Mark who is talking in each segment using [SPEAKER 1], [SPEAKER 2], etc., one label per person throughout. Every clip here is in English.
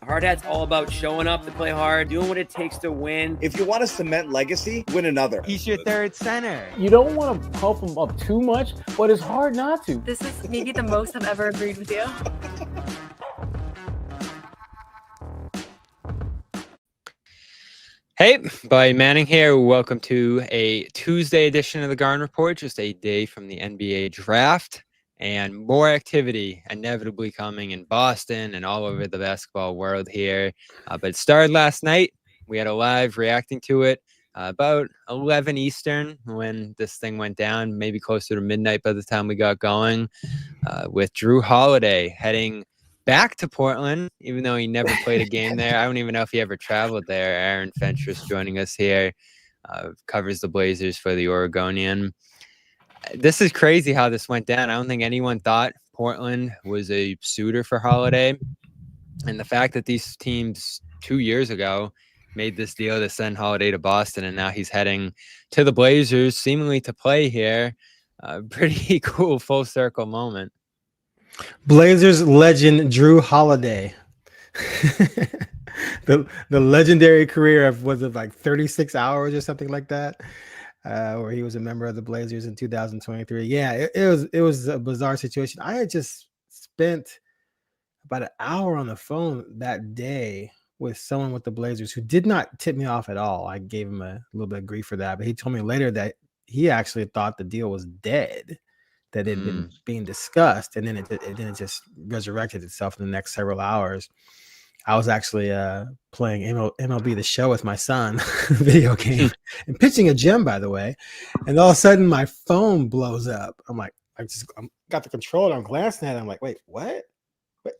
[SPEAKER 1] Hard Hat's all about showing up to play hard, doing what it takes to win.
[SPEAKER 2] If you want to cement legacy, win another.
[SPEAKER 3] He's your third center.
[SPEAKER 4] You don't want to pump him up too much, but it's hard not to.
[SPEAKER 5] This is maybe the most I've ever agreed with you.
[SPEAKER 3] Hey, Buddy Manning here. Welcome to a Tuesday edition of the Garden Report, just a day from the NBA draft. And more activity inevitably coming in Boston and all over the basketball world here. But it started last night. We had a live reacting to it about 11 Eastern when this thing went down, maybe closer to midnight by the time we got going, with Jrue Holiday heading back to Portland, even though he never played a game there. I don't even know if he ever traveled there. Aaron Fentress joining us here, covers the Blazers for the Oregonian. This is crazy how this went down. I don't think anyone thought Portland was a suitor for Holiday. And the fact that these teams 2 years ago made this deal to send Holiday to Boston, and now he's heading to the Blazers, seemingly to play here. Pretty cool full circle moment.
[SPEAKER 6] Blazers legend Jrue Holiday. the legendary career of, was it like 36 hours or something like that? Where he was a member of the Blazers in 2023. Yeah, it was a bizarre situation. I had just spent about an hour on the phone that day with someone with the Blazers who did not tip me off at all. I gave him a little bit of grief for that, but he told me later that he actually thought the deal was dead, that it had been being discussed, and then it just resurrected itself in the next several hours. I was actually playing MLB The Show with my son, video game, and pitching a gem, by the way. And all of a sudden, my phone blows up. I'm like, I got the controller. I'm glancing at it. I'm like, wait, what?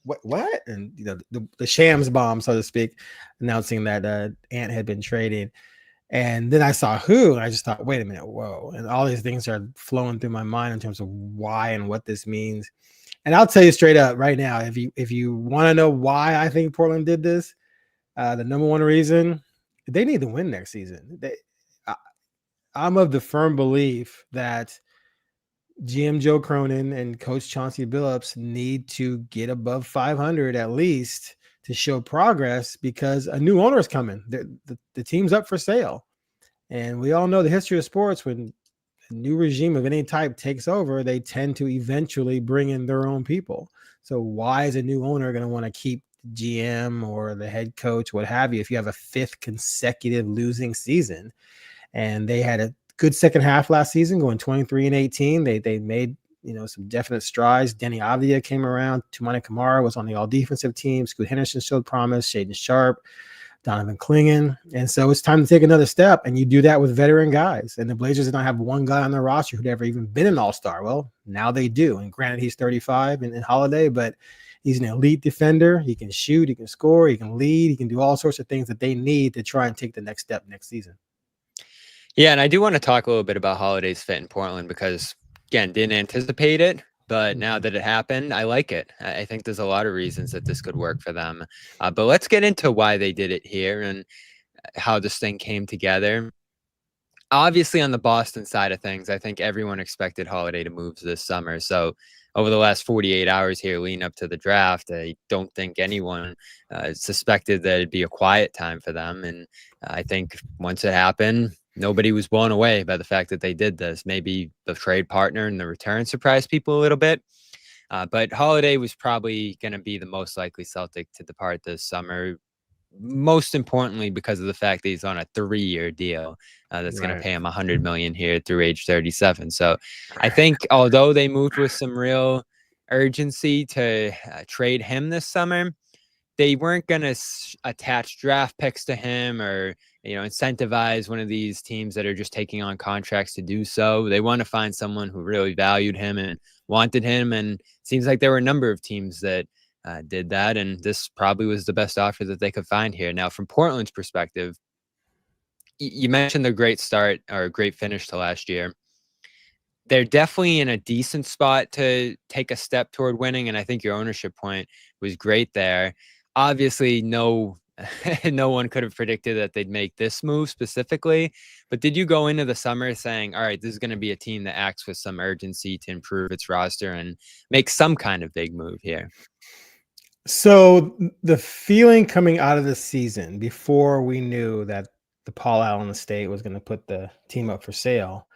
[SPEAKER 6] What? And the Shams bomb, so to speak, announcing that Ant had been traded. And then I saw who, and I just thought, wait a minute, whoa. And all these things are flowing through my mind in terms of why and what this means. And I'll tell you straight up right now, if you want to know why I think Portland did this, the number one reason, they need to win next season. I'm of the firm belief that GM Joe Cronin and Coach Chauncey Billups need to get above 500 at least to show progress, because a new owner is coming. The team's up for sale. And we all know the history of sports. When a new regime of any type takes over, they tend to eventually bring in their own people. So why is a new owner going to want to keep GM or the head coach, what have you, if you have a fifth consecutive losing season? And they had a good second half last season, going 23-18. They made some definite strides. Denny Avdia came around. Tumani Kamara was on the all defensive team. Scoot Henderson showed promise. Shaden Sharp, Donovan Clingan. And so it's time to take another step, and you do that with veteran guys. And the Blazers did not have one guy on their roster who'd ever even been an all-star. Well, now they do. And granted, he's 35 in Holiday, but he's an elite defender. He can shoot, he can score, he can lead, he can do all sorts of things that they need to try and take the next step next season.
[SPEAKER 3] Yeah, and I do want to talk a little bit about Holiday's fit in Portland because, again, didn't anticipate it. But now that it happened, I like it. I think there's a lot of reasons that this could work for them. But let's get into why they did it here and how this thing came together. Obviously, on the Boston side of things, I think everyone expected Holiday to move this summer. So over the last 48 hours here leading up to the draft, I don't think anyone suspected that it'd be a quiet time for them. And I think once it happened, nobody was blown away by the fact that they did this. Maybe the trade partner and the return surprised people a little bit. But Holiday was probably going to be the most likely Celtic to depart this summer, most importantly because of the fact that he's on a 3-year deal that's going to pay him $100 million here through age 37. So I think although they moved with some real urgency to trade him this summer, they weren't going to attach draft picks to him or, incentivize one of these teams that are just taking on contracts to do so. They want to find someone who really valued him and wanted him. And it seems like there were a number of teams that did that. And this probably was the best offer that they could find here. Now, from Portland's perspective, you mentioned the great start or great finish to last year. They're definitely in a decent spot to take a step toward winning. And I think your ownership point was great there. Obviously, no one could have predicted that they'd make this move specifically. But did you go into the summer saying, all right, this is going to be a team that acts with some urgency to improve its roster and make some kind of big move here?
[SPEAKER 6] So the feeling coming out of the season before we knew that the Paul Allen estate was going to put the team up for sale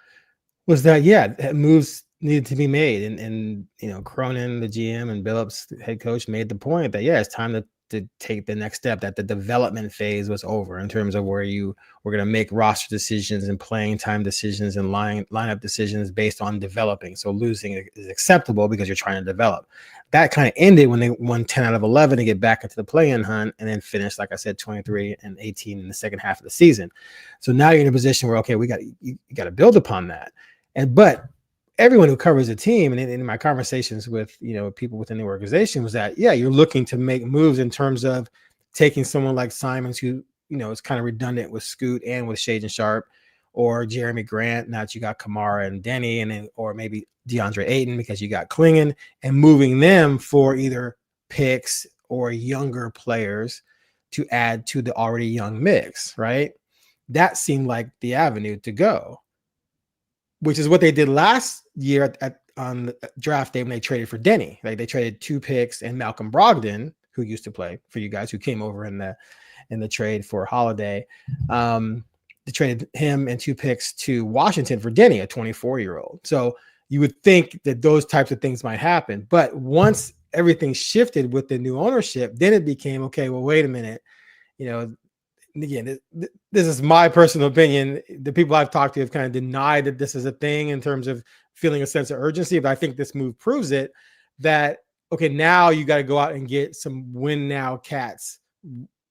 [SPEAKER 6] was that, moves needed to be made. And Cronin, the GM, and Billups, the head coach, made the point that, it's time to take the next step, that the development phase was over in terms of where you were going to make roster decisions and playing time decisions and lineup decisions based on developing. So losing is acceptable because you're trying to develop. That kind of ended when they won 10 out of 11 to get back into the play-in hunt and then finished, like I said, 23 and 18 in the second half of the season. So now you're in a position where, okay, you got to build upon that. But everyone who covers the team, and in my conversations with people within the organization, was that you're looking to make moves in terms of taking someone like Simons, who is kind of redundant with Scoot and with Shaden Sharp, or Jeremy Grant. Now that you got Kamara and Denny, or maybe DeAndre Ayton because you got Klingon, and moving them for either picks or younger players to add to the already young mix. Right? That seemed like the avenue to go, which is what they did last year on the draft day when they traded for Denny. Like, they traded 2 picks and Malcolm Brogdon, who used to play for you guys, who came over in the trade for Holiday. They traded him and 2 picks to Washington for Denny, a 24-year-old. So you would think that those types of things might happen. But once everything shifted with the new ownership, then it became, okay, well, wait a minute. Again, this is my personal opinion. The people I've talked to have kind of denied that this is a thing in terms of feeling a sense of urgency. But I think this move proves it, that, okay, now you got to go out and get some win now cats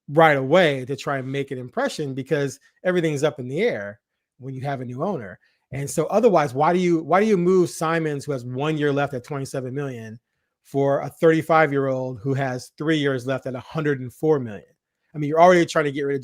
[SPEAKER 6] right away to try and make an impression, because everything's up in the air when you have a new owner. And so otherwise, why do you move Simons, who has 1 year left at $27 million, for a 35-year-old who has 3 years left at $104 million? I mean, you're already trying to get rid of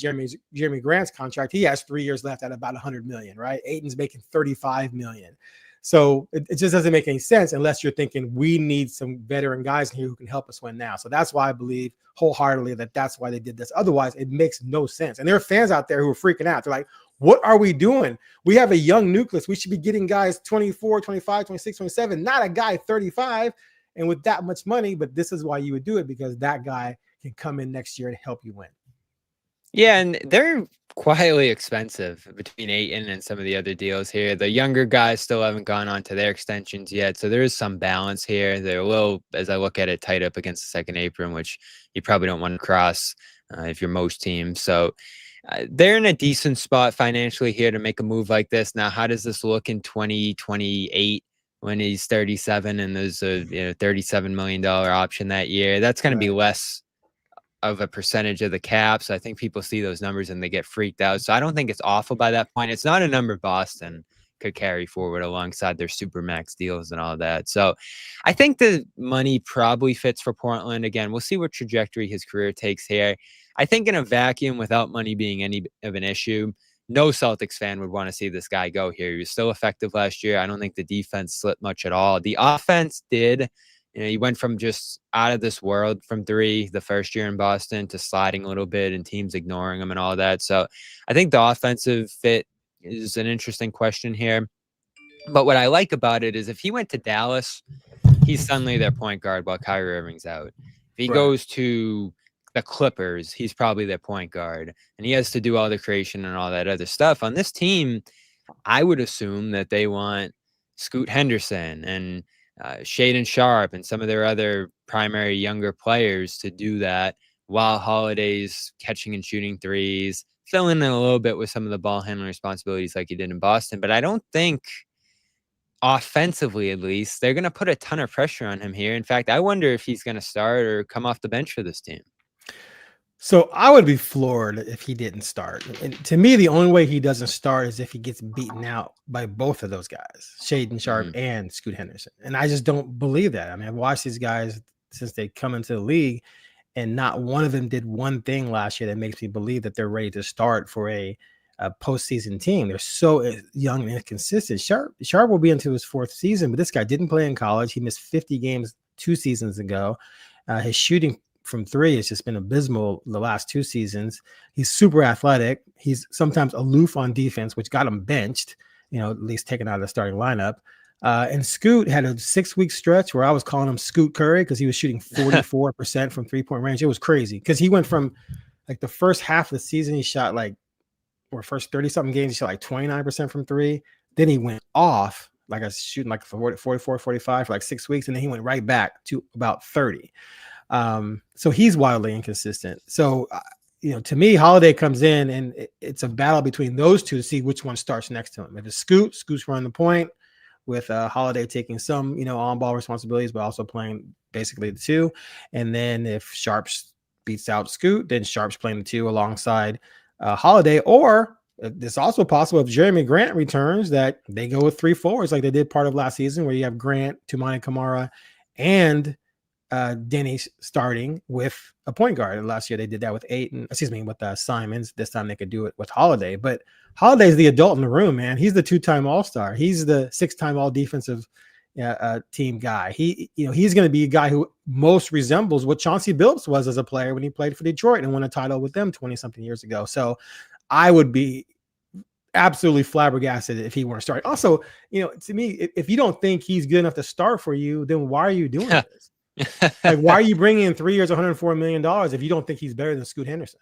[SPEAKER 6] Jeremy Grant's contract. He has 3 years left at about $100 million, right? Ayton's making $35 million. So it just doesn't make any sense unless you're thinking we need some veteran guys here who can help us win now. So that's why I believe wholeheartedly that that's why they did this. Otherwise, it makes no sense. And there are fans out there who are freaking out. They're like, what are we doing? We have a young nucleus. We should be getting guys 24, 25, 26, 27, not a guy 35 and with that much money. But this is why you would do it, because that guy can come in next year and help you win.
[SPEAKER 3] Yeah, and they're quietly expensive between Ayton and some of the other deals here. The younger guys still haven't gone on to their extensions yet, so there is some balance here. They're a little, as I look at it, tight up against the second apron, which you probably don't want to cross if you're most teams. So they're in a decent spot financially here to make a move like this. Now, how does this look in 2028 when he's 37 and there's a $37 million option that year? That's going to be less of a percentage of the cap. So I think people see those numbers and they get freaked out. So I don't think it's awful by that point. It's not a number Boston could carry forward alongside their super max deals and all that. So I think the money probably fits for Portland. Again, we'll see what trajectory his career takes here. I think in a vacuum, without money being any of an issue, no Celtics fan would want to see this guy go here. He was still effective last year. I don't think the defense slipped much at all. The offense did. He went from just out of this world from 3 the first year in Boston to sliding a little bit and teams ignoring him and all that. So I think the offensive fit is an interesting question here. But what I like about it is if he went to Dallas, he's suddenly their point guard while Kyrie Irving's out. If he goes to the Clippers, he's probably their point guard. And he has to do all the creation and all that other stuff. On this team, I would assume that they want Scoot Henderson and Shaden Sharp and some of their other primary younger players to do that, while Holiday's catching and shooting threes, filling in a little bit with some of the ball handling responsibilities like he did in Boston. But I don't think offensively, at least, they're going to put a ton of pressure on him here. In fact, I wonder if he's going to start or come off the bench for this team.
[SPEAKER 6] So I would be floored if he didn't start. And to me, the only way he doesn't start is if he gets beaten out by both of those guys, Shaden Sharp and Scoot Henderson. And I just don't believe that. I mean, I've watched these guys since they come into the league, and not one of them did one thing last year that makes me believe that they're ready to start for a postseason team. They're so young and inconsistent. Sharp will be into his 4th season, but this guy didn't play in college. He missed 50 games 2 seasons ago. His shooting from 3 has just been abysmal the last 2 seasons. He's super athletic. He's sometimes aloof on defense, which got him benched, at least taken out of the starting lineup. And Scoot had a 6-week stretch where I was calling him Scoot Curry because he was shooting 44% from 3-point range. It was crazy because he went from like the first half of the season, he shot like, or first 30 something games, he shot like 29% from 3. Then he went off like I was shooting like 44, 45 for like 6 weeks. And then he went right back to about 30. So he's wildly inconsistent. So, to me, Holiday comes in and it's a battle between those two to see which one starts next to him. If it's Scoot's running the point with Holiday taking some, on-ball responsibilities, but also playing basically the 2. And then if Sharps beats out Scoot, then Sharps playing the 2 alongside Holiday. Or it's also possible if Jeremy Grant returns that they go with 3 forwards like they did part of last season, where you have Grant, Toumani Camara, and Denny starting with a point guard. And last year they did that with Simons. This time they could do it with Holiday. But Holiday's the adult in the room, man. He's the 2-time All-Star. He's the 6-time All-Defensive team guy. He's going to be a guy who most resembles what Chauncey Billups was as a player when he played for Detroit and won a title with them 20-something years ago. So I would be absolutely flabbergasted if he weren't starting. Also, to me, if you don't think he's good enough to start for you, then why are you doing this? Like, why are you bringing in 3 years, $104 million if you don't think he's better than Scoot Henderson?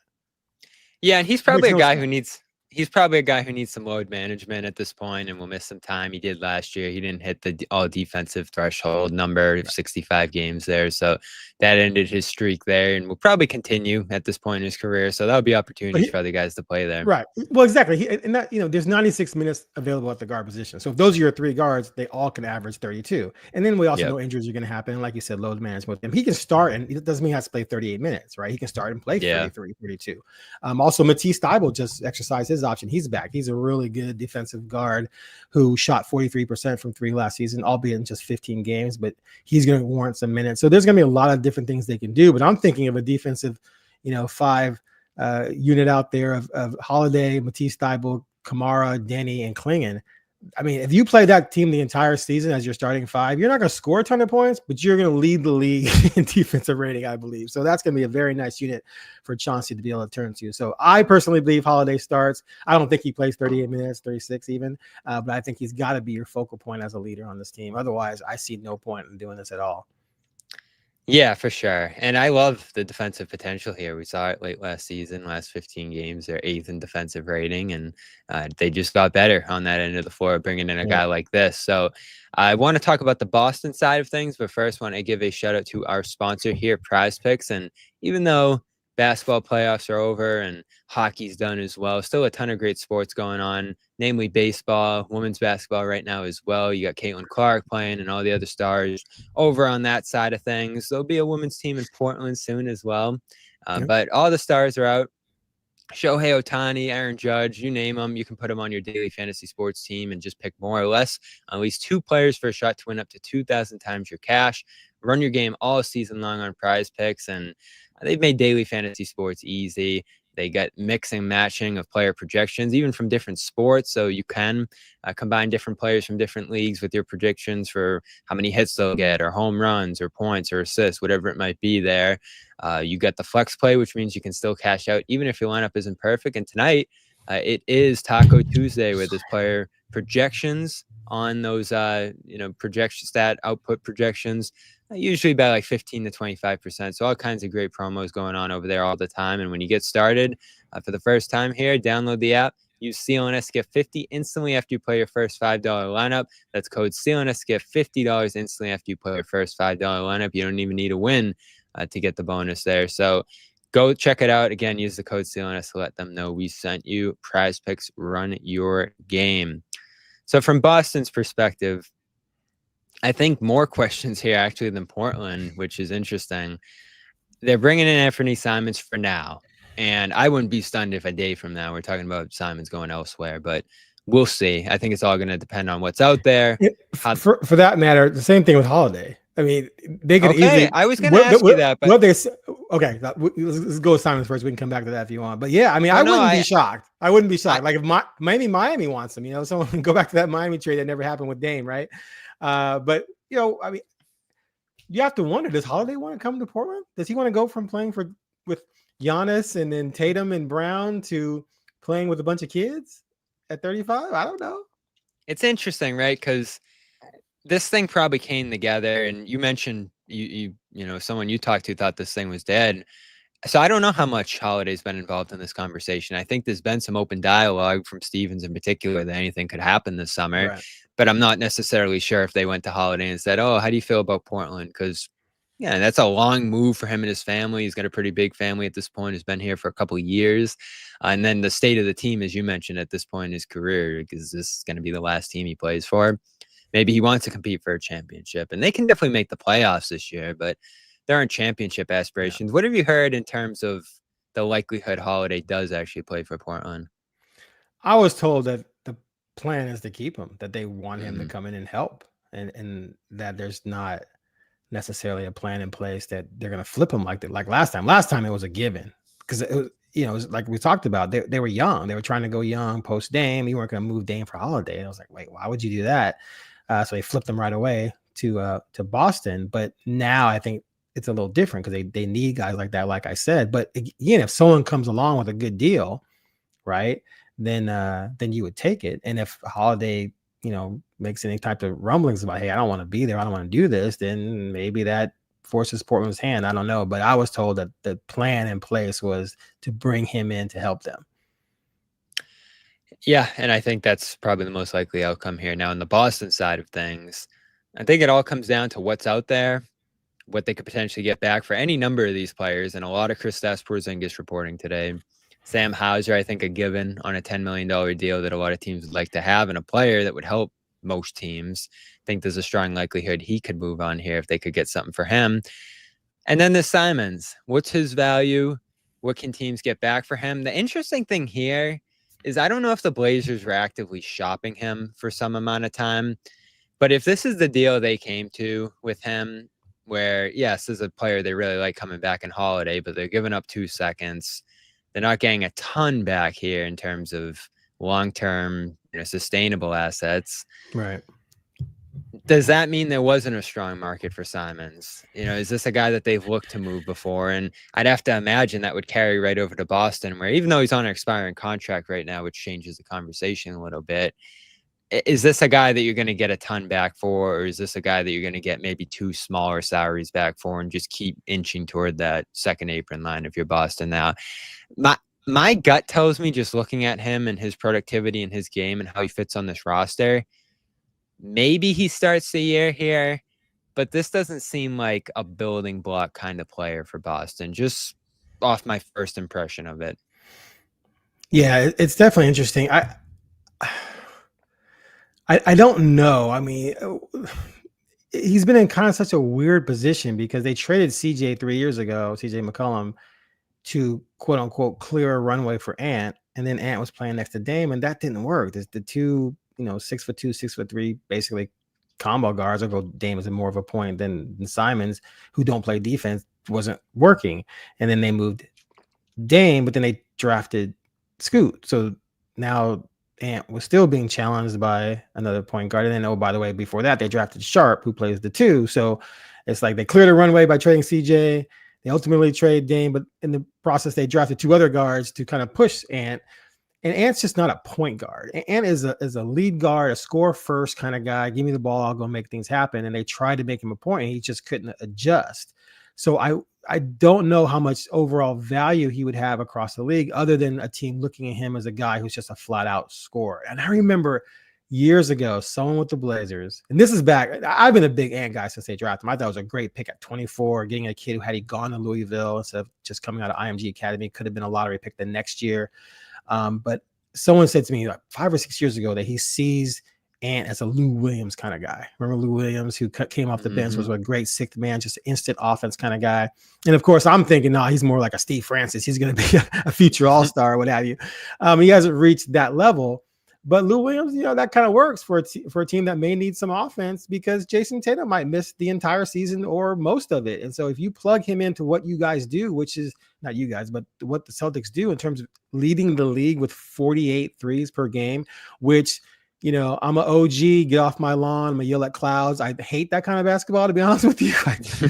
[SPEAKER 3] Yeah, and he's probably a guy who needs some load management at this point and will miss some time. He did last year. He didn't hit the all defensive threshold number of 65 games there. So that ended his streak there and will probably continue at this point in his career. So that'll be opportunities for other guys to play there.
[SPEAKER 6] Right. Well, exactly. And that, there's 96 minutes available at the guard position. So if those are your 3 guards, they all can average 32. And then we also know injuries are going to happen. Like you said, load management with him. He can start, and it doesn't mean he has to play 38 minutes, right? He can start and play 33, 32. Also, Matisse Thybulle just exercised his option. He's back. He's a really good defensive guard who shot 43% from 3 last season, albeit in just 15 games, but he's going to warrant some minutes. So there's going to be a lot of different things they can do, but I'm thinking of a defensive, 5 unit out there of Holiday, Matisse Thybulle, Kamara, Denny, and Klingon. I mean, if you play that team the entire season as your starting 5, you're not going to score a ton of points, but you're going to lead the league in defensive rating, I believe. So that's going to be a very nice unit for Chauncey to be able to turn to. So I personally believe Holiday starts. I don't think he plays 38 minutes, 36 even, but I think he's got to be your focal point as a leader on this team. Otherwise, I see no point in doing this at all.
[SPEAKER 3] Yeah, for sure. And I love the defensive potential here. We saw it late last season, last 15 games, they're 8th in defensive rating, and they just got better on that end of the floor, bringing in a guy like this. So I want to talk about the Boston side of things, but first want to give a shout out to our sponsor here, Prize Picks. And even though basketball playoffs are over and hockey's done as well, still a ton of great sports going on, namely baseball, women's basketball right now as well. You got Caitlin Clark playing and all the other stars over on that side of things. There'll be a women's team in Portland soon as well. But all the stars are out. Shohei Ohtani, Aaron Judge, you name them, you can put them on your daily fantasy sports team and just pick more or less at least 2 players for a shot to win up to 2,000 times your cash. Run your game all season long on Prize Picks, and they've made daily fantasy sports easy. They got mixing, matching of player projections, even from different sports. So you can combine different players from different leagues with your predictions for how many hits they'll get, or home runs, or points, or assists, whatever it might be there. You get the flex play, which means you can still cash out even if your lineup isn't perfect. And tonight, it is Taco Tuesday with this player projections on those, projection stat output projections. Usually by like 15 to 25%. So all kinds of great promos going on over there all the time. And when you get started for the first time here, download the app, use CLNS, get 50 instantly after you play your first $5 lineup. That's code CLNS, get $50 instantly after you play your first $5 lineup. You don't even need a win to get the bonus there. So go check it out. Again, use the code CLNS to let them know we sent you. Prize Picks, run your game. So from Boston's perspective, I think more questions here actually than Portland, which is interesting. They're bringing in Anfernee Simons for now, and I wouldn't be stunned if a day from now we're talking about Simons going elsewhere, but we'll see. I think it's all going to depend on what's out there.
[SPEAKER 6] For that matter, the same thing with Holiday. I mean, they could easily.
[SPEAKER 3] I was going to ask you that, but
[SPEAKER 6] let's go with Simons first. We can come back to that if you want. But yeah, I mean, I wouldn't be shocked. I wouldn't be shocked. Like if Miami wants him, someone can go back to that Miami trade that never happened with Dame, right? But I mean, you have to wonder: does Holiday want to come to Portland? Does he want to go from playing with Giannis and then Tatum and Brown to playing with a bunch of kids at 35? I don't know.
[SPEAKER 3] It's interesting, right? Because this thing probably came together, and you mentioned you know, someone you talked to thought this thing was dead. So I don't know how much Holiday's been involved in this conversation. I think there's been some open dialogue from Stevens in particular that anything could happen this summer,
[SPEAKER 6] Right.
[SPEAKER 3] but I'm not necessarily sure if they went to Holiday and said, "Oh, how do you feel about Portland?" Because yeah, that's a long move for him and his family. He's got a pretty big family at this point. He's been here for a couple of years. And then the state of the team, as you mentioned, at this point in his career, because this is going to be the last team he plays for. Maybe he wants to compete for a championship. And they can definitely make the playoffs this year, but there aren't championship aspirations. Yeah. What have you heard in terms of the likelihood Holiday does actually play for Portland?
[SPEAKER 6] I was told that the plan is to keep him, that they want him to come in and help, and that there's not necessarily a plan in place that they're going to flip him like that. Like last time. Last time it was a given because it was, you know, it was like we talked about. They were young. They were trying to go young post Dame. You weren't going to move Dame for Holiday. And I was like, wait, why would you do that? So they flipped him right away to Boston. But now I think it's a little different because they need guys like that, like I said. But again, if someone comes along with a good deal, right, then you would take it. And if Holiday, you know, makes any type of rumblings about, hey, I don't want to be there, I don't want to do this, then maybe that forces Portland's hand. I don't know. But I was told that the plan in place was to bring him in to help them.
[SPEAKER 3] Yeah, and I think that's probably the most likely outcome here. Now, on the Boston side of things, I think it all comes down to what's out there, what they could potentially get back for any number of these players, and a lot of Kristaps Porzingis reporting today. Sam Hauser, I think, a given on a $10 million deal that a lot of teams would like to have, and a player that would help most teams. I think there's a strong likelihood he could move on here if they could get something for him. And then the Simons, what's his value? What can teams get back for him? The interesting thing here is I don't know if the Blazers were actively shopping him for some amount of time, but if this is the deal they came to with him, where, yes, this is a player they really like coming back in Holiday, but they're giving up 2 seconds. They're not getting a ton back here in terms of long-term, you know, sustainable assets.
[SPEAKER 6] Right.
[SPEAKER 3] Does that mean there wasn't a strong market for Simons? You know, is this a guy that they've looked to move before? And I'd have to imagine that would carry right over to Boston, where even though he's on an expiring contract right now, which changes the conversation a little bit, is this a guy that you're going to get a ton back for, or is this a guy that you're going to get maybe 2 smaller salaries back for and just keep inching toward that second apron line if you're Boston now? My gut tells me, just looking at him and his productivity and his game and how he fits on this roster, maybe he starts the year here, but this doesn't seem like a building block kind of player for Boston, just off my first impression of it.
[SPEAKER 6] Yeah, it's definitely interesting. I don't know. I mean, he's been in kind of such a weird position because they traded CJ 3 years ago, CJ McCollum, to quote unquote clear a runway for Ant, and then Ant was playing next to Dame, and that didn't work. There's the two, 6'2", 6'3", basically combo guards. Although Dame is more of a point than Simons, who don't play defense, wasn't working. And then they moved Dame, but then they drafted Scoot. So now Ant was still being challenged by another point guard. And then, oh, by the way, before that, they drafted Sharp, who plays the 2. So it's like they cleared a runway by trading CJ. They ultimately trade Dame, but in the process, they drafted 2 other guards to kind of push Ant. And Ant's just not a point guard. Ant is a lead guard, a score first kind of guy. Give me the ball, I'll go make things happen. And they tried to make him a point, and he just couldn't adjust. So I don't know how much overall value he would have across the league, other than a team looking at him as a guy who's just a flat out scorer. And I remember years ago, someone with the Blazers, and this is back, I've been a big Ant guy since they drafted him. I thought it was a great pick at 24, getting a kid who, had he gone to Louisville instead of just coming out of IMG Academy, could have been a lottery pick the next year. But someone said to me like 5 or 6 years ago that he sees Ant as a Lou Williams kind of guy. Remember Lou Williams, who came off the bench, was a great 6th man, just an instant offense kind of guy. And of course, I'm thinking, no, he's more like a Steve Francis. He's going to be a future all-star or what have you. He hasn't reached that level. But Lou Williams, that kind of works for a team that may need some offense, because Jason Tatum might miss the entire season or most of it. And so if you plug him into what you guys do, which is not you guys, but what the Celtics do in terms of leading the league with 48 threes per game, which I'm an OG, get off my lawn, I'm gonna yell at clouds. I hate that kind of basketball, to be honest with you.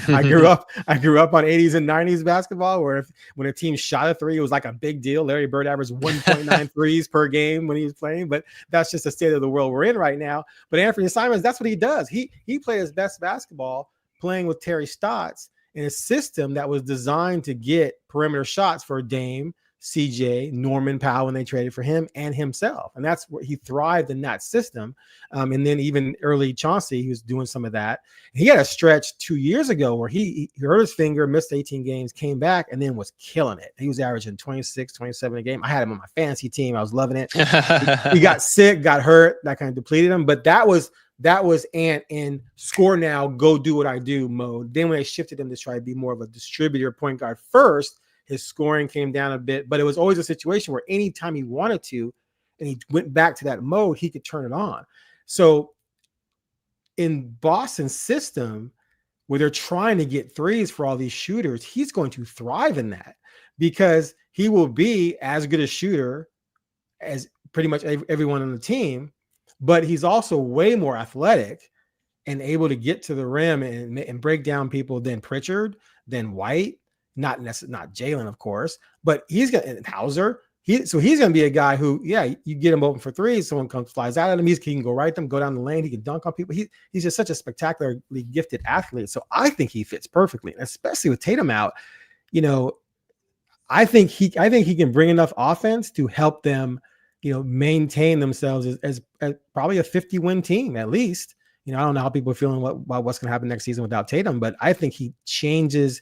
[SPEAKER 6] I grew up on 80s and 90s basketball where when a team shot a three, it was like a big deal. Larry Bird averaged 1.9 threes per game when he was playing, but that's just the state of the world we're in right now. But Anfernee Simons, that's what he does. He played his best basketball playing with Terry Stotts in a system that was designed to get perimeter shots for Dame, CJ, Norman Powell when they traded for him, and himself. And that's where he thrived in that system. And then even early Chauncey, he was doing some of that. He had a stretch 2 years ago where he hurt his finger, missed 18 games, came back, and then was killing it. He was averaging 26, 27 a game. I had him on my fantasy team. I was loving it. He got sick, got hurt. That kind of depleted him. But that was Ant in score now, go do what I do mode. Then when they shifted him to try to be more of a distributor point guard first, his scoring came down a bit, but it was always a situation where anytime he wanted to, and he went back to that mode, he could turn it on. So in Boston's system, where they're trying to get threes for all these shooters, he's going to thrive in that because he will be as good a shooter as pretty much everyone on the team, but he's also way more athletic and able to get to the rim and break down people than Pritchard, than White. Not Jalen, of course, but he's got Hauser. So he's going to be a guy who, you get him open for threes. Someone flies out at him. He can go right them, go down the lane. He can dunk on people. He's just such a spectacularly gifted athlete. So I think he fits perfectly, especially with Tatum out. I think he can bring enough offense to help them, maintain themselves as probably a 50-win team at least. I don't know how people are feeling about what's going to happen next season without Tatum, but I think he changes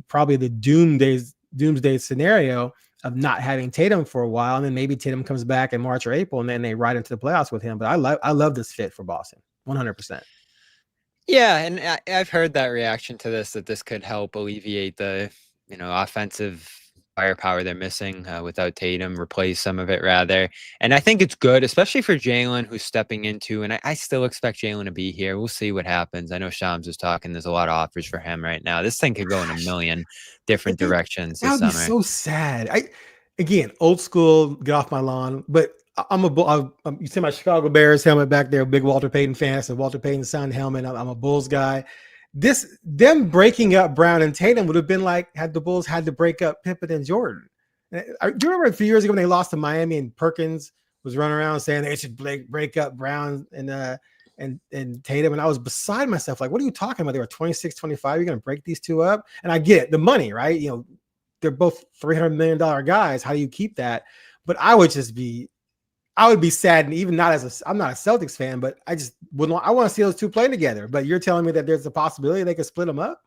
[SPEAKER 6] probably the doomsday scenario of not having Tatum for a while, and then maybe Tatum comes back in March or April, and then they ride into the playoffs with him. But I love this fit for Boston, 100%.
[SPEAKER 3] Yeah, and I've heard that reaction to this, that this could help alleviate the offensive firepower they're missing without Tatum, replace some of it rather. And I think it's good, especially for Jalen, who's stepping into, and I still expect Jalen to be here. We'll see what happens. I know Shams was talking. There's a lot of offers for him right now. This thing could go in a million different directions this summer.
[SPEAKER 6] That would be so sad. Again, old school, get off my lawn, but you see my Chicago Bears helmet back there, big Walter Payton fan. So Walter Payton's son helmet. I'm a Bulls guy. Them breaking up Brown and Tatum would have been like had the Bulls had to break up Pippen and Jordan. Do you remember a few years ago when they lost to Miami and Perkins was running around saying they should break up Brown and Tatum? And I was beside myself, like, what are you talking about? They were 26, 25. You're going to break these two up? And I get it, the money, right? They're both $300 million guys. How do you keep that? But I would be sad, and even I'm not a Celtics fan, but I want to see those two play together. But you're telling me that there's a possibility they could split them up?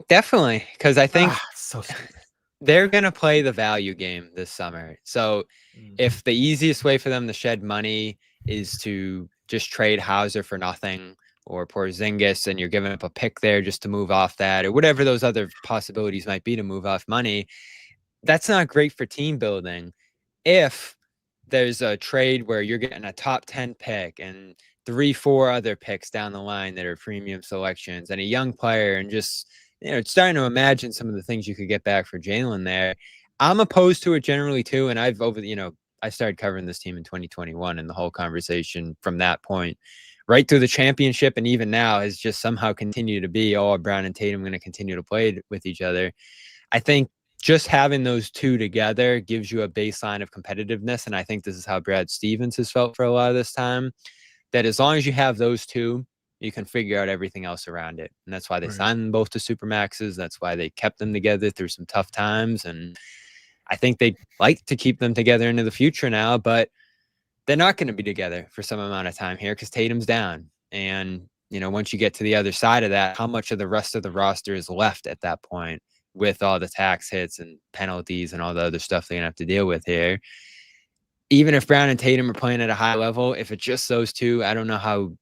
[SPEAKER 3] Definitely, because I think
[SPEAKER 6] so
[SPEAKER 3] they're going to play the value game this summer. So if the easiest way for them to shed money is to just trade Hauser for nothing or Porzingis, and you're giving up a pick there just to move off that, or whatever those other possibilities might be to move off money, that's not great for team building. If there's a trade where you're getting a top 10 pick and 3-4 other picks down the line that are premium selections and a young player, and just, starting to imagine some of the things you could get back for Jalen there. I'm opposed to it generally too. And I started covering this team in 2021, and the whole conversation from that point right through the championship and even now has just somehow continued to be, Brown and Tatum going to continue to play with each other. I think just having those two together gives you a baseline of competitiveness. And I think this is how Brad Stevens has felt for a lot of this time, that as long as you have those two, you can figure out everything else around it. And that's why they signed them both to Supermaxes. That's why they kept them together through some tough times. And I think they'd like to keep them together into the future now, but they're not going to be together for some amount of time here because Tatum's down. And, once you get to the other side of that, how much of the rest of the roster is left at that point, with all the tax hits and penalties and all the other stuff they're going to have to deal with here. Even if Brown and Tatum are playing at a high level, if it's just those two, I don't know how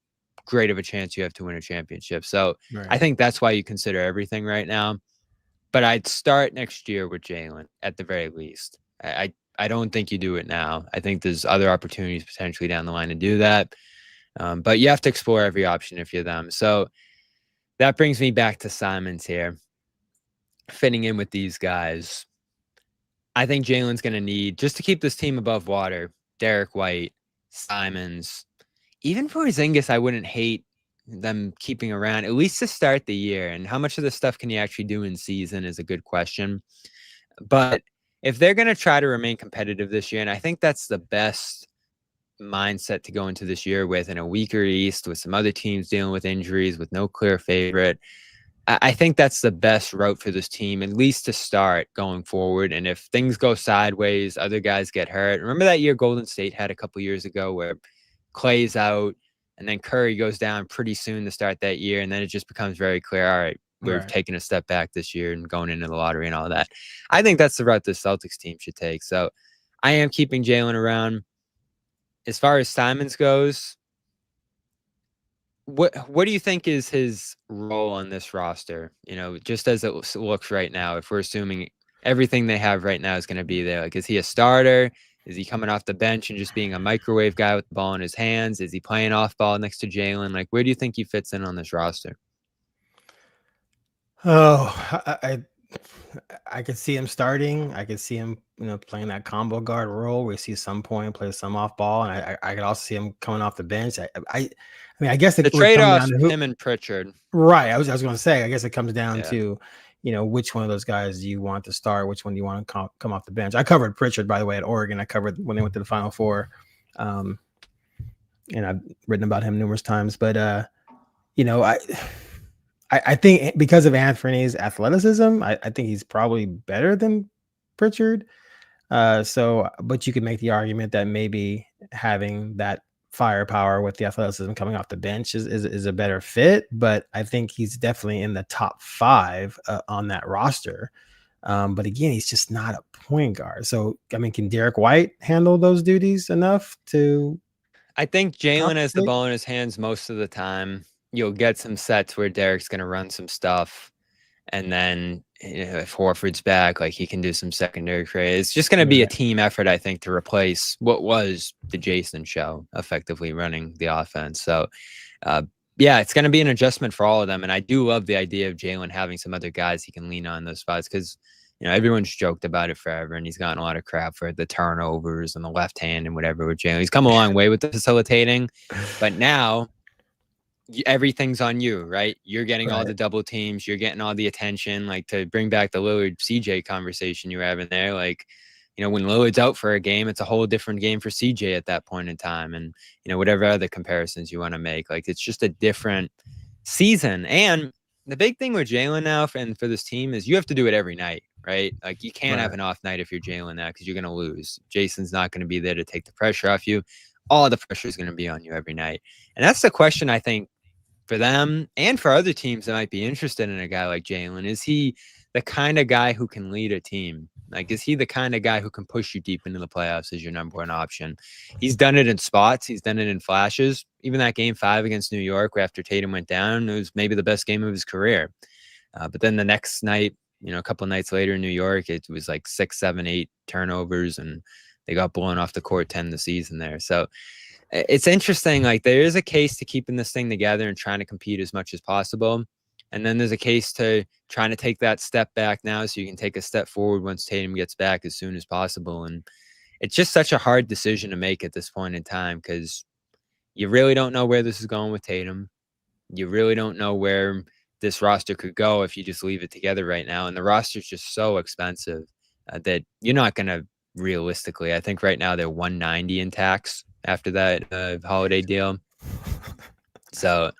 [SPEAKER 3] great of a chance you have to win a championship. So I think that's why you consider everything right now. But I'd start next year with Jalen at the very least. I don't think you do it now. I think there's other opportunities potentially down the line to do that. But you have to explore every option if you're them. So that brings me back to Simons here. Fitting in with these guys, I think Jalen's going to need, just to keep this team above water, Derek White, Simons. Even for Porzingis, I wouldn't hate them keeping around, at least to start the year. And how much of this stuff can you actually do in season is a good question. But if they're going to try to remain competitive this year, and I think that's the best mindset to go into this year with, in a weaker East, with some other teams dealing with injuries, with no clear favorite, I think that's the best route for this team, at least to start going forward. And if things go sideways, other guys get hurt. Remember that year Golden State had a couple years ago where Clay's out and then Curry goes down pretty soon to start that year. And then it just becomes very clear, all right, we're taking a step back this year and going into the lottery and all that. I think that's the route the Celtics team should take. So I am keeping Jalen around. As far as Simons goes, what do you think is his role on this roster? You know, just as it looks right now, if we're assuming everything they have right now is going to be there, like, is he a starter? Is he coming off the bench and just being a microwave guy with the ball in his hands? Is he playing off ball next to Jalen? Like, where do you think he fits in on this roster?
[SPEAKER 6] Oh, I could see him starting. I could see him, playing that combo guard role where he sees some point, plays some off ball, and I could also see him coming off the bench. I mean, I guess
[SPEAKER 3] the trade-offs him and Pritchard.
[SPEAKER 6] Right. I was going to say, I guess it comes down to, which one of those guys do you want to start? Which one do you want to come off the bench? I covered Pritchard, by the way, at Oregon. I covered when they went to the Final Four, and I've written about him numerous times. But I think because of Anfernee's athleticism, I think he's probably better than Pritchard. But you could make the argument that maybe having that firepower with the athleticism coming off the bench is a better fit. But I think he's definitely in the top 5 on that roster. But again, he's just not a point guard. So, I mean, can Derek White handle those duties enough to? I
[SPEAKER 3] think Jalen has the ball in his hands most of the time. You'll get some sets where Derek's going to run some stuff. And then if Horford's back, like, he can do some secondary create. It's just going to be a team effort, I think, to replace what was the Jason show, effectively running the offense. So, it's going to be an adjustment for all of them. And I do love the idea of Jalen having some other guys he can lean on in those spots because, everyone's joked about it forever. And he's gotten a lot of crap for the turnovers and the left hand and whatever with Jalen. He's come a long way with the facilitating. But now everything's on you, right? You're getting all the double teams. You're getting all the attention. Like, to bring back the Lillard CJ conversation you were having there, like, when Lillard's out for a game, it's a whole different game for CJ at that point in time. And, whatever other comparisons you want to make, like, it's just a different season. And the big thing with Jalen now and for this team is you have to do it every night, right? Like, you can't have an off night if you're Jalen now because you're going to lose. Jason's not going to be there to take the pressure off you. All the pressure is going to be on you every night. And that's the question, I think, for them and for other teams that might be interested in a guy like Jalen. Is he the kind of guy who can lead a team? Like, is he the kind of guy who can push you deep into the playoffs as your number one option? He's done it in spots. He's done it in flashes. Even that game 5 against New York, where after Tatum went down, it was maybe the best game of his career. But then the next night, a couple of nights later in New York, it was like 6, 7, 8 turnovers, and they got blown off the court 10 the season there. So it's interesting. Like, there is a case to keeping this thing together and trying to compete as much as possible. And then there's a case to trying to take that step back now so you can take a step forward once Tatum gets back as soon as possible. And it's just such a hard decision to make at this point in time because you really don't know where this is going with Tatum. You really don't know where this roster could go if you just leave it together right now. And the roster is just so expensive that you're not going to realistically, I think right now they're 190 in tax after that Holiday deal. So,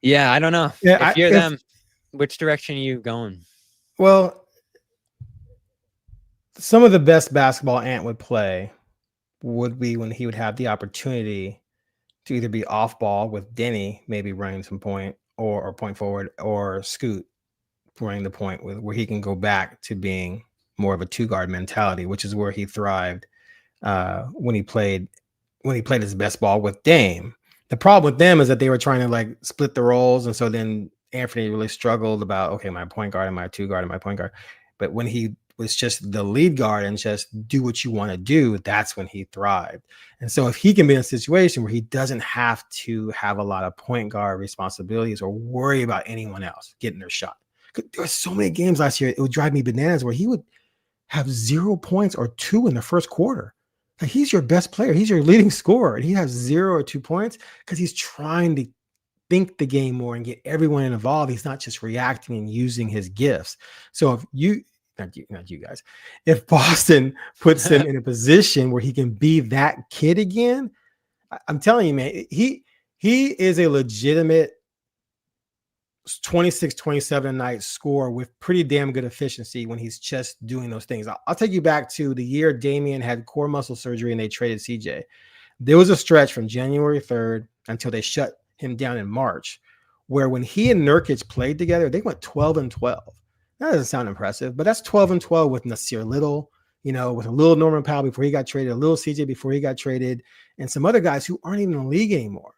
[SPEAKER 3] yeah, I don't know. Yeah, if you're them, which direction are you going?
[SPEAKER 6] Well, some of the best basketball Ant would play would be when he would have the opportunity to either be off ball with Denny, maybe running some point or point forward, or Scoot running the point where he can go back to being more of a 2-guard mentality, which is where he thrived when he played his best ball with Dame. The problem with them is that they were trying to like split the roles. And so then Anthony really struggled about, okay, my point guard and my 2-guard and my point guard. But when he was just the lead guard and just do what you want to do, that's when he thrived. And so if he can be in a situation where he doesn't have to have a lot of point guard responsibilities or worry about anyone else getting their shot. There were so many games last year, it would drive me bananas where he would have 0 points or 2 in the first quarter. He's your best player. He's your leading scorer, and he has 0 or 2 points because he's trying to think the game more and get everyone involved. He's not just reacting and using his gifts. So if not you guys, if Boston puts him in a position where he can be that kid again, I'm telling you, man, he is a legitimate 26, 27 a night score with pretty damn good efficiency when he's just doing those things. I'll take you back to the year Damian had core muscle surgery and they traded CJ. There was a stretch from January 3rd until they shut him down in March, where when he and Nurkic played together, they went 12-12. That doesn't sound impressive, but that's 12-12 with Nasir Little, with a little Norman Powell before he got traded, a little CJ before he got traded, and some other guys who aren't even in the league anymore.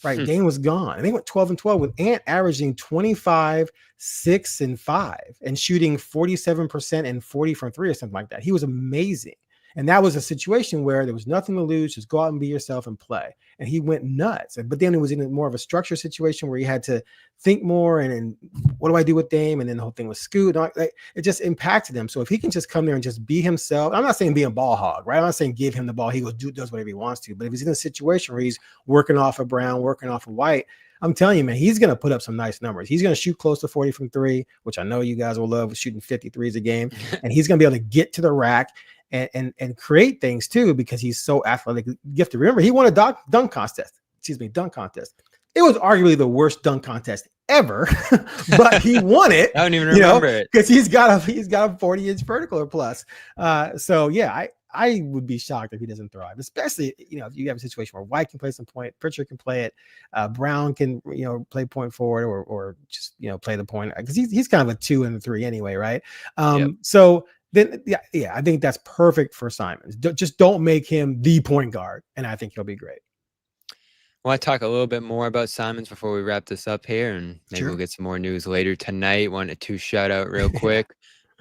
[SPEAKER 6] Right. Dame was gone. And they went 12-12 with Ant averaging 25, 6, and 5 and shooting 47% and 40 from 3 or something like that. He was amazing. And that was a situation where there was nothing to lose. Just go out and be yourself and play. And he went nuts. But then it was in more of a structure situation where he had to think more and what do I do with Dame? And then the whole thing was Scoot. It just impacted him. So if he can just come there and just be himself, I'm not saying be a ball hog, right? I'm not saying give him the ball. He does whatever he wants to. But if he's in a situation where he's working off of Brown, working off of White, I'm telling you, man, he's going to put up some nice numbers. He's going to shoot close to 40 from 3, which I know you guys will love, shooting 53s a game. And he's going to be able to get to the rack and create things too, because he's so athletic, gifted. Remember, he won a dunk contest. It was arguably the worst dunk contest ever, but he won it.
[SPEAKER 3] I don't even remember it
[SPEAKER 6] because he's got a 40-inch vertical or plus. So yeah, I would be shocked if he doesn't thrive, especially if you have a situation where White can play some point, Pritchard can play it, Brown can play point forward or just play the point, because he's kind of a 2 and a 3 anyway, right? So then yeah, I think that's perfect for Simons. Just don't make him the point guard, and I think he'll be great.
[SPEAKER 3] I want to talk a little bit more about Simons before we wrap this up here, and maybe we'll get some more news later tonight. Wanted to shout out real quick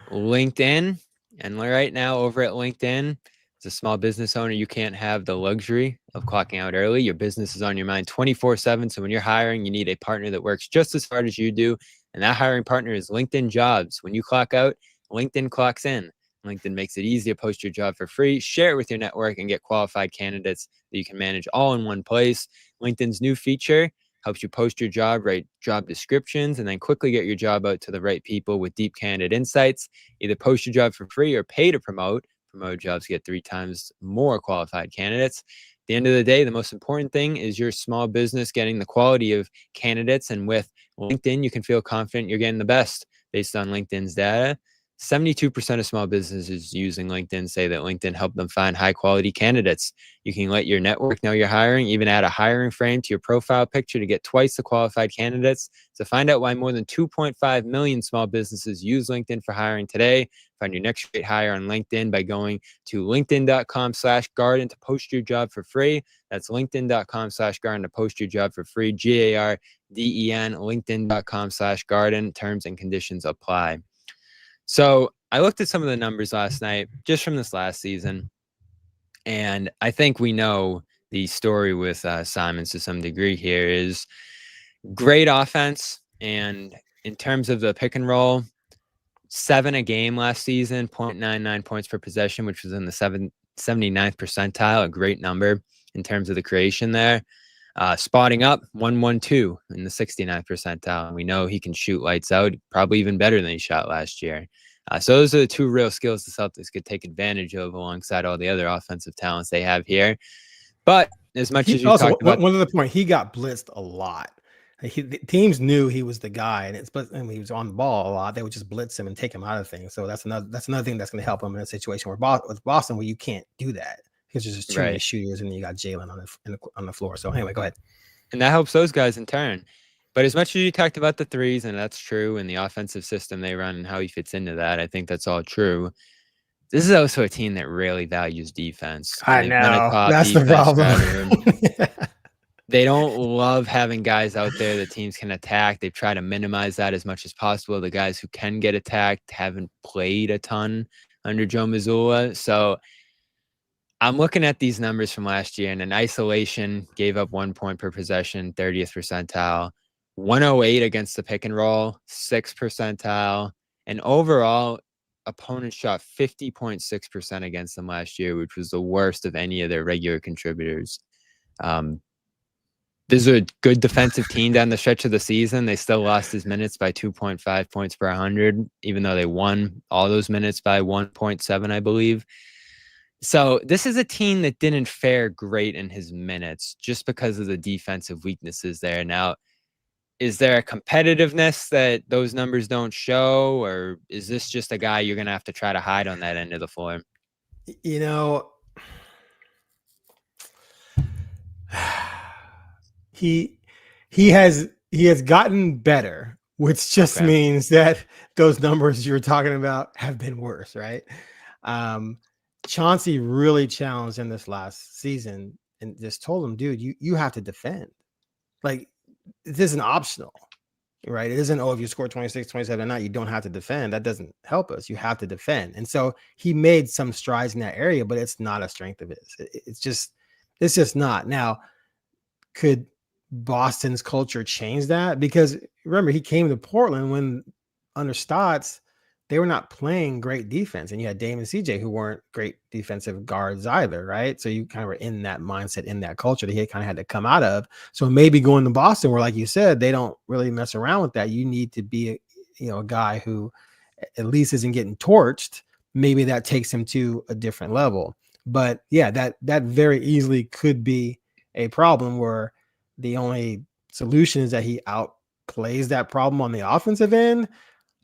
[SPEAKER 3] LinkedIn. And right now over at LinkedIn, as a small business owner, you can't have the luxury of clocking out early. Your business is on your mind 24/7. So when you're hiring, you need a partner that works just as hard as you do. And that hiring partner is LinkedIn Jobs. When you clock out, LinkedIn clocks in. LinkedIn makes it easy to post your job for free, share it with your network, and get qualified candidates that you can manage all in one place. LinkedIn's new feature helps you post your job, write job descriptions, and then quickly get your job out to the right people with deep candidate insights. Either post your job for free or pay to promote. Promoted jobs get 3 times more qualified candidates. At the end of the day, the most important thing is your small business getting the quality of candidates. And with LinkedIn, you can feel confident you're getting the best based on LinkedIn's data. 72% of small businesses using LinkedIn say that LinkedIn helped them find high quality candidates. You can let your network know you're hiring, even add a hiring frame to your profile picture to get twice the qualified candidates. So find out why more than 2.5 million small businesses use LinkedIn for hiring today. Find your next great hire on LinkedIn by going to linkedin.com/garden to post your job for free. That's linkedin.com/garden to post your job for free. GARDEN, linkedin.com/garden. Terms and conditions apply. So I looked at some of the numbers last night just from this last season, and I think we know the story with Simons to some degree here is great offense. And in terms of the pick and roll, 7 a game last season, 0.99 points per possession, which was in the 79th percentile, a great number in terms of the creation there. Spotting up, 112 in the 69th percentile. And we know he can shoot lights out, probably even better than he shot last year. So those are the 2 real skills the Celtics could take advantage of alongside all the other offensive talents they have here. But as much as you talked about...
[SPEAKER 6] One other point, he got blitzed a lot. The teams knew he was the guy, and he was on the ball a lot. They would just blitz him and take him out of things. So that's another thing that's going to help him in a situation where with Boston, where you can't do that because there's just too many shooters, and you got Jalen on the floor. So anyway, go ahead.
[SPEAKER 3] And that helps those guys in turn. But as much as you talked about the threes, and that's true, and the offensive system they run and how he fits into that, I think that's all true. This is also a team that really values defense.
[SPEAKER 6] I know. That's the problem.
[SPEAKER 3] They don't love having guys out there that teams can attack. They try to minimize that as much as possible. The guys who can get attacked haven't played a ton under Joe Mazzulla. So I'm looking at these numbers from last year, and in isolation, gave up 1 point per possession, 30th percentile, 108 against the pick and roll, 6th percentile, and overall opponents shot 50.6% against them last year, which was the worst of any of their regular contributors. This is a good defensive team down the stretch of the season. They still lost his minutes by 2.5 points per 100, even though they won all those minutes by 1.7, I believe. So this is a team that didn't fare great in his minutes just because of the defensive weaknesses there. Now, is there a competitiveness that those numbers don't show, or is this just a guy you're going to have to try to hide on that end of the floor?
[SPEAKER 6] You know, he has gotten better, which just means that those numbers you're talking about have been worse, right? Chauncey really challenged him this last season and just told him, dude, you have to defend. Like, this isn't optional, right? It isn't, oh, if you score 26, 27 a night, you don't have to defend. That doesn't help us. You have to defend. And so he made some strides in that area, but it's not a strength of his. It's just not. Now, could Boston's culture change that? Because remember, he came to Portland when under Stotts, they were not playing great defense, and you had Dame and CJ who weren't great defensive guards either, right? So you kind of were in that mindset, in that culture that he kind of had to come out of. So maybe going to Boston, where, like you said, they don't really mess around with that. You need to be, a guy who at least isn't getting torched. Maybe that takes him to a different level. But yeah, that very easily could be a problem where the only solution is that he outplays that problem on the offensive end.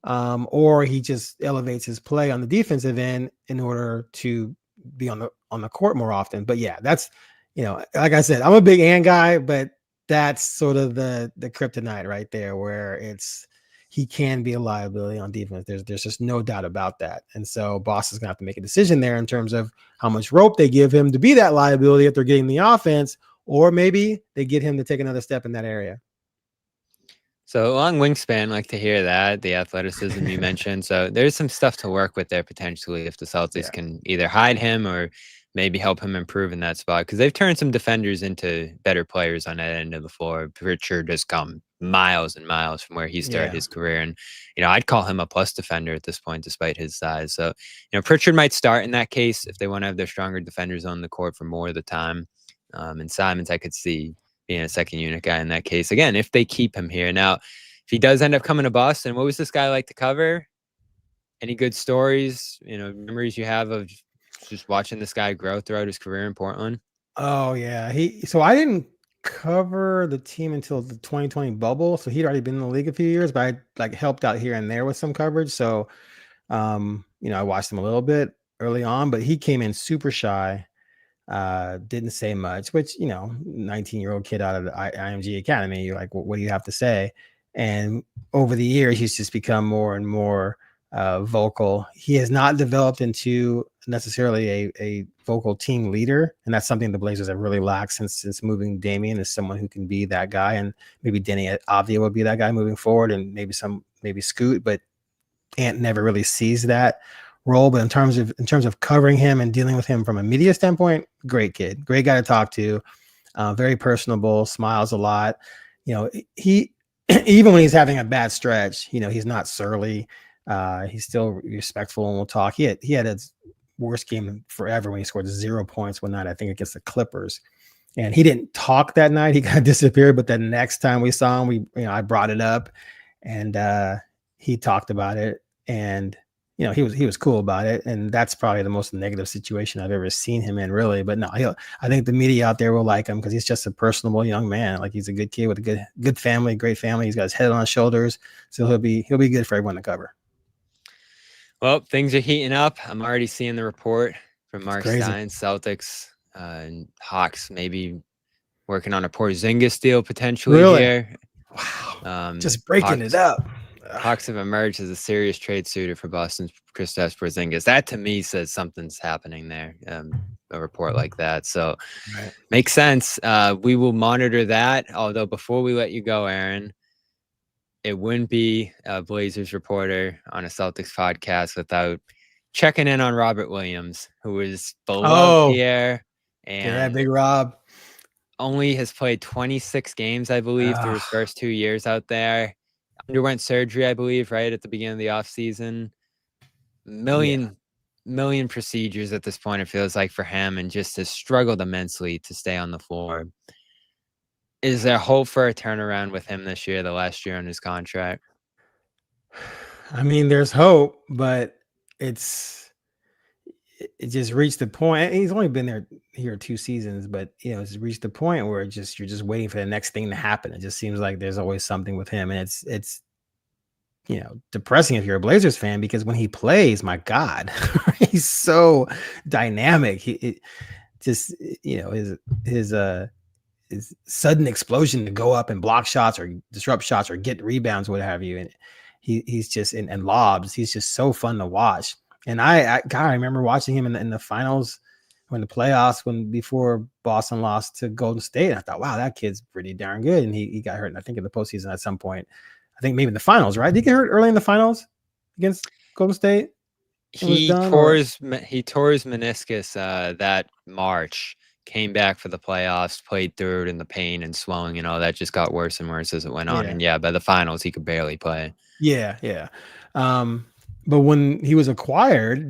[SPEAKER 6] Or he just elevates his play on the defensive end in order to be on the court more often. But yeah, that's, like I said, I'm a big Ant guy, but that's sort of the kryptonite right there, where he can be a liability on defense. There's just no doubt about that. And so Boston's gonna have to make a decision there in terms of how much rope they give him to be that liability if they're getting the offense, or maybe they get him to take another step in that area.
[SPEAKER 3] So long wingspan, like to hear that, the athleticism you mentioned. So there's some stuff to work with there potentially if the Celtics can either hide him or maybe help him improve in that spot, because they've turned some defenders into better players on that end of the floor. Pritchard has come miles and miles from where he started his career. And, I'd call him a plus defender at this point, despite his size. So, Pritchard might start in that case if they want to have their stronger defenders on the court for more of the time. And Simons, I could see being a second unit guy in that case. Again, if they keep him here. Now, if he does end up coming to Boston, what was this guy like to cover? Any good stories, memories you have of just watching this guy grow throughout his career in Portland?
[SPEAKER 6] Oh yeah. So I didn't cover the team until the 2020 bubble. So he'd already been in the league a few years, but I helped out here and there with some coverage. So, I watched him a little bit early on, but he came in super shy. Didn't say much, which 19-year-old kid out of the IMG Academy, you're like, what do you have to say? And over the years, he's just become more and more vocal. He has not developed into necessarily a vocal team leader, and that's something the Blazers have really lacked since moving Damian, as someone who can be that guy, and maybe Denny Avdia would be that guy moving forward, and maybe Scoot, but Ant never really sees that role. But in terms of covering him and dealing with him from a media standpoint, great kid, great guy to talk to, very personable, smiles a lot. He even when he's having a bad stretch, he's not surly. He's still respectful and will talk. He had his worst game forever when he scored 0 points one night, I think against the Clippers, and he didn't talk that night. He kind of disappeared. But the next time we saw him, I brought it up, and he talked about it, and he was cool about it. And that's probably the most negative situation I've ever seen him in, really. But no, I think the media out there will like him because he's just a personable young man. Like, he's a good kid with a good family, great family. He's got his head on his shoulders, so he'll be good for everyone to cover.
[SPEAKER 3] Well, things are heating up. I'm already seeing the report from Mark Stein, Celtics and Hawks maybe working on a Porzingis deal potentially here.
[SPEAKER 6] Wow, just breaking it up.
[SPEAKER 3] Hawks have emerged as a serious trade suitor for Boston's Kristaps Porzingis. That to me says something's happening there. A report like that, so makes sense. We will monitor that. Although before we let you go, Aaron, it wouldn't be a Blazers reporter on a Celtics podcast without checking in on Robert Williams, who is beloved here, and
[SPEAKER 6] Big Rob
[SPEAKER 3] only has played 26 games, I believe, through his first 2 years out there. Underwent surgery, I believe, right at the beginning of the offseason. million procedures at this point, it feels like, for him, and just has struggled immensely to stay on the floor. Is there hope for a turnaround with him this year, the last year on his contract?
[SPEAKER 6] I mean, there's hope, but it just reached the point. He's only been here 2 seasons, but it's reached the point where you're just waiting for the next thing to happen. It just seems like there's always something with him, and it's depressing if you're a Blazers fan, because when he plays, my God, he's so dynamic. His sudden explosion to go up and block shots or disrupt shots or get rebounds, what have you, and he's just and lobs. He's just so fun to watch. And I remember watching him in the finals, when the playoffs, before Boston lost to Golden State. I thought, wow, that kid's pretty darn good. And he got hurt, I think, in the postseason at some point. I think maybe in the finals, right? Did he get hurt early in the finals against Golden State?
[SPEAKER 3] He tore his meniscus that March. Came back for the playoffs, played through it in the pain and swelling and all that. Just got worse and worse as it went on. And by the finals, he could barely play. Yeah.
[SPEAKER 6] But when he was acquired,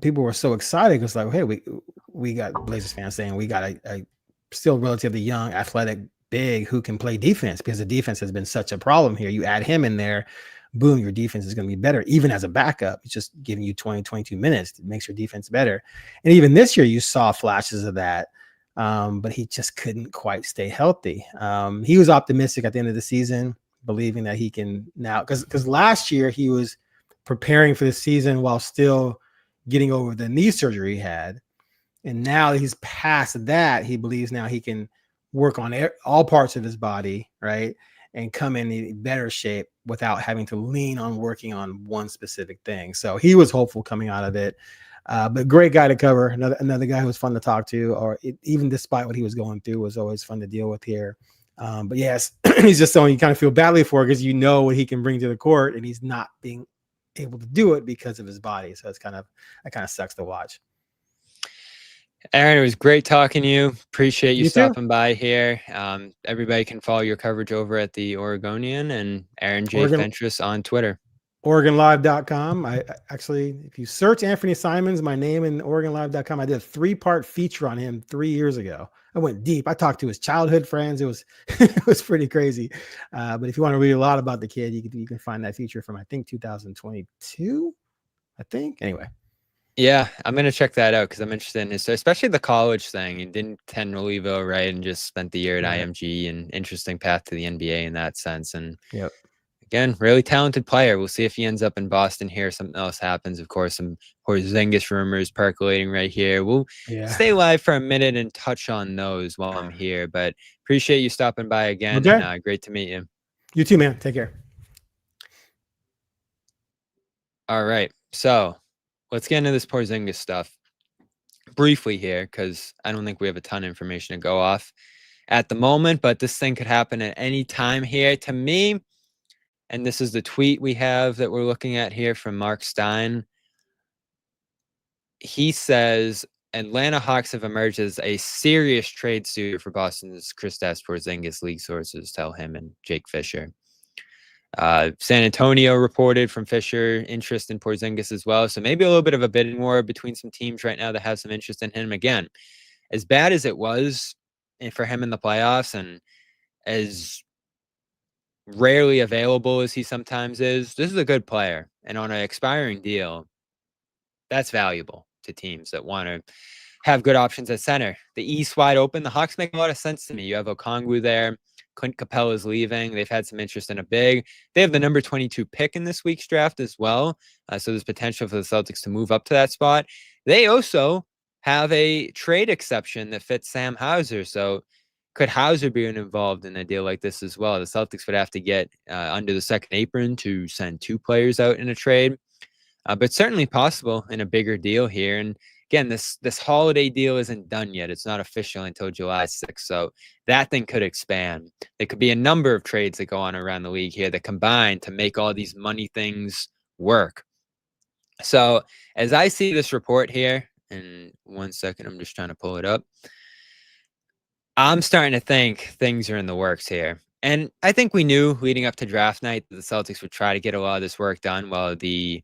[SPEAKER 6] people were so excited because, like, hey, we got Blazers fans saying we got a still relatively young, athletic big who can play defense, because the defense has been such a problem here. You add him in there, boom, your defense is going to be better. Even as a backup, it's just giving you 20, 22 minutes. It makes your defense better. And even this year, you saw flashes of that, but he just couldn't quite stay healthy. He was optimistic at the end of the season, believing that he can now, because last year he was preparing for the season while still getting over the knee surgery he had. And now that he's past that, he believes now he can work on all parts of his body, right? And come in better shape without having to lean on working on one specific thing. So he was hopeful coming out of it. But great guy to cover. Another guy who was fun to talk to, even despite what he was going through, was always fun to deal with here. But yes, he's just someone you kind of feel badly for, because what he can bring to the court, and he's not being able to do it because of his body. So that kind of sucks to watch.
[SPEAKER 3] Aaron, it was great talking to you. Appreciate you stopping by here. Everybody can follow your coverage over at the Oregonian and Aaron J. Fentress on Twitter.
[SPEAKER 6] OregonLive.com. I actually, if you search Anfernee Simons, my name, in OregonLive.com, I did a 3-part feature on him 3 years ago. I went deep. I talked to his childhood friends. It was it was pretty crazy. But if you want to read a lot about the kid, you can find that feature from, I think, 2022. I think. Anyway.
[SPEAKER 3] Yeah, I'm going to check that out because I'm interested in his, especially the college thing. He didn't attend Louisville, right? And just spent the year at IMG, and interesting path to the NBA in that sense. And again, really talented player. We'll see if he ends up in Boston here. Something else happens. Of course, some Porzingis rumors percolating right here. We'll stay live for a minute and touch on those while I'm here. But appreciate you stopping by again.
[SPEAKER 6] Okay.
[SPEAKER 3] And, great to meet you.
[SPEAKER 6] You too, man. Take care.
[SPEAKER 3] All right. So let's get into this Porzingis stuff briefly here, because I don't think we have a ton of information to go off at the moment, but this thing could happen at any time here. To me, and this is the tweet we have that we're looking at here from Mark Stein. He says, Atlanta Hawks have emerged as a serious trade suitor for Boston's Kristaps Porzingis, league sources tell him and Jake Fisher. San Antonio reported from Fisher interest in Porzingis as well. So maybe a little bit of a bidding war between some teams right now that have some interest in him. Again, as bad as it was for him in the playoffs, and as rarely available as he sometimes is, this is a good player. And on an expiring deal, that's valuable to teams that want to have good options at center. The East wide open. The Hawks make a lot of sense to me. You have Okongwu there. Clint Capella's leaving. They've had some interest in a big. They have the number 22 pick in this week's draft as well. So there's potential for the Celtics to move up to that spot. They also have a trade exception that fits Sam Hauser. So could Hauser be involved in a deal like this as well? The Celtics would have to get under the second apron to send 2 players out in a trade. But certainly possible in a bigger deal here. And again, this Holiday deal isn't done yet. It's not official until July 6th. So that thing could expand. There could be a number of trades that go on around the league here that combine to make all these money things work. So as I see this report here, in 1 second, I'm just trying to pull it up. I'm starting to think things are in the works here. And I think we knew leading up to draft night that the Celtics would try to get a lot of this work done while the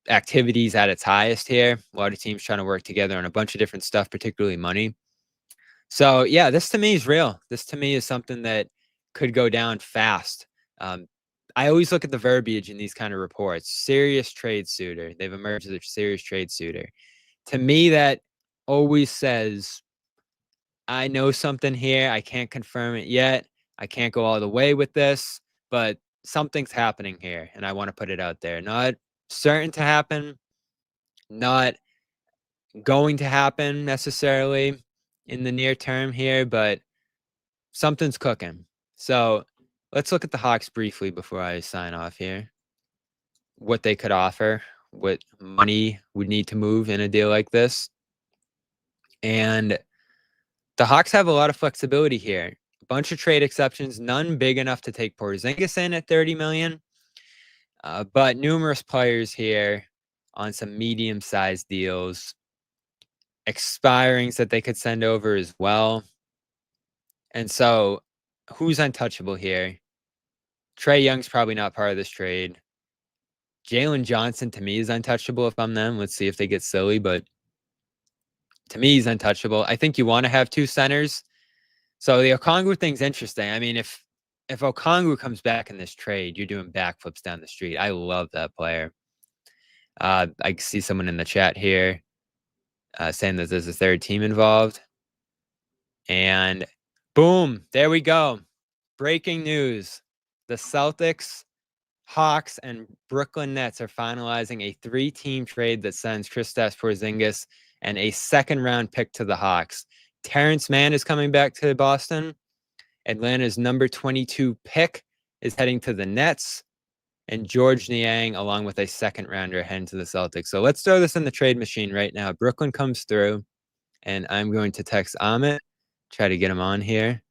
[SPEAKER 3] activities at its highest here. A lot of teams trying to work together on a bunch of different stuff, particularly money. So yeah, this to me is real. This to me is something that could go down fast. I always look at the verbiage in these kind of reports. Serious trade suitor. They've emerged as a serious trade suitor. To me, that always says, I know something here. I can't confirm it yet. I can't go all the way with this, but something's happening here, and I want to put it out there. Not certain to happen, not going to happen necessarily in the near term here, but something's cooking. So let's look at the Hawks briefly before I sign off here. What they could offer, what money would need to move in a deal like this. And the Hawks have a lot of flexibility here. A bunch of trade exceptions, none big enough to take Porzingis in at $30 million, but numerous players here on some medium-sized deals, expirings that they could send over as well. And so, who's untouchable here? Trae Young's probably not part of this trade. Jalen Johnson, to me, is untouchable if I'm them. Let's see if they get silly, but to me, he's untouchable. I think you want to have two centers. So the Okongwu thing's interesting. I mean, if Okongwu comes back in this trade, you're doing backflips down the street. I love that player. I see someone in the chat here saying that there's a third team involved. And boom, there we go. Breaking news. The Celtics, Hawks, and Brooklyn Nets are finalizing a 3-team trade that sends Kristaps Porzingis and a second-round pick to the Hawks. Terrence Mann is coming back to Boston. Atlanta's number 22 pick is heading to the Nets. And George Niang, along with a second-rounder, heading to the Celtics. So let's throw this in the trade machine right now. Brooklyn comes through, and I'm going to text Amit, try to get him on here.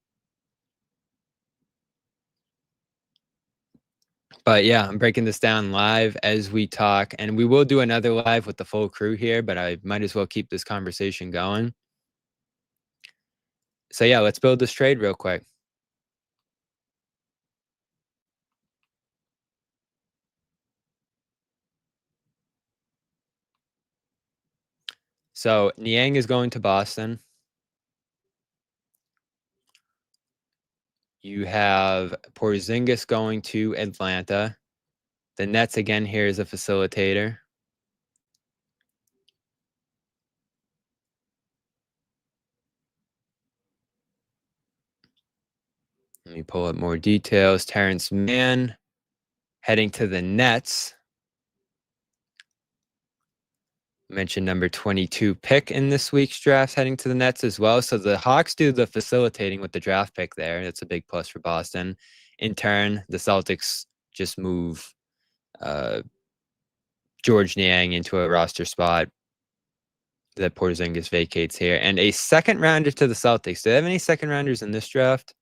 [SPEAKER 3] But yeah, I'm breaking this down live as we talk, and we will do another live with the full crew here, but I might as well keep this conversation going. So yeah, let's build this trade real quick. So Niang is going to Boston. You have Porzingis going to Atlanta. The Nets again here is a facilitator. Let me pull up more details. Terrence Mann heading to the Nets. Mentioned number 22 pick in this week's draft heading to the Nets as well. So the Hawks do the facilitating with the draft pick there. That's a big plus for Boston. In turn, the Celtics just move George Niang into a roster spot that Porzingis vacates here. And a second rounder to the Celtics. Do they have any second rounders in this draft?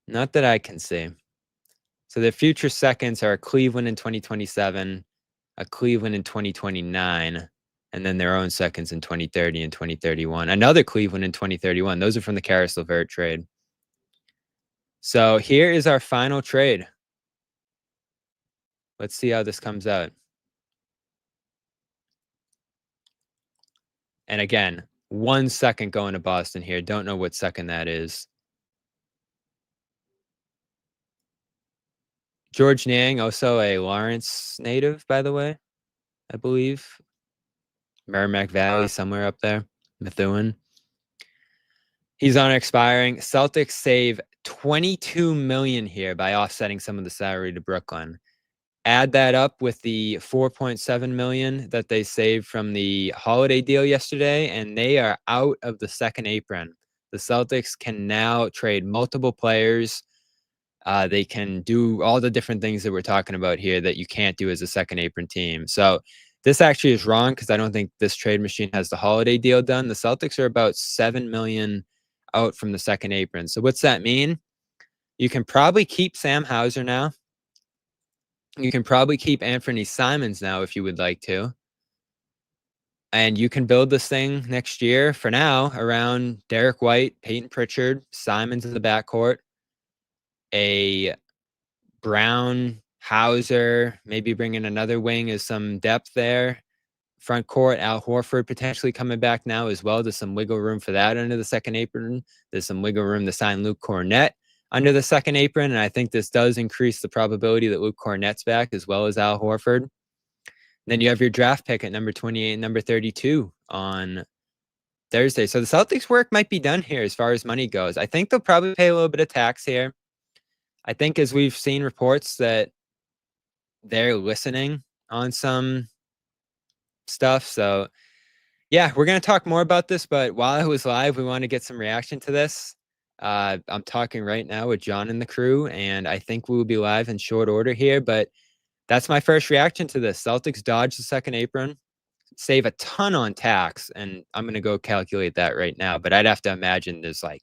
[SPEAKER 3] Not that I can see. So their future seconds are Cleveland in 2027, a Cleveland in 2029, and then their own seconds in 2030 and 2031. Another Cleveland in 2031. Those are from the Karis LeVert trade. So here is our final trade. Let's see how this comes out. And again, 1 second going to Boston here. Don't know what second that is. George Niang, also a Lawrence native, by the way, I believe. Merrimack Valley, somewhere up there. Methuen. He's on expiring. Celtics save $22 million here by offsetting some of the salary to Brooklyn. Add that up with the $4.7 million that they saved from the Holiday deal yesterday, and they are out of the second apron. The Celtics can now trade multiple players. They can do all the different things that we're talking about here that you can't do as a second apron team. So this actually is wrong because I don't think this trade machine has the Holiday deal done. The Celtics are about $7 million out from the second apron. So what's that mean? You can probably keep Sam Hauser now. You can probably keep Anfernee Simons now if you would like to. And you can build this thing next year, for now, around Derek White, Peyton Pritchard, Simons in the backcourt, a Brown, Hauser, maybe bring in another wing as some depth there. Front court, Al Horford potentially coming back now as well. There's some wiggle room for that under the second apron. There's some wiggle room to sign Luke Cornett under the second apron. And I think this does increase the probability that Luke Cornett's back as well as Al Horford. And then you have your draft pick at number 28 and number 32 on Thursday. So the Celtics work might be done here as far as money goes. I think they'll probably pay a little bit of tax here. I think as we've seen reports that they're listening on some stuff. So yeah, we're going to talk more about this, but while I was live, we want to get some reaction to this. I'm talking right now with John and the crew, and I think we will be live in short order here, but that's my first reaction to this. Celtics dodge the second apron, save a ton on tax, and I'm going to go calculate that right now, but I'd have to imagine there's like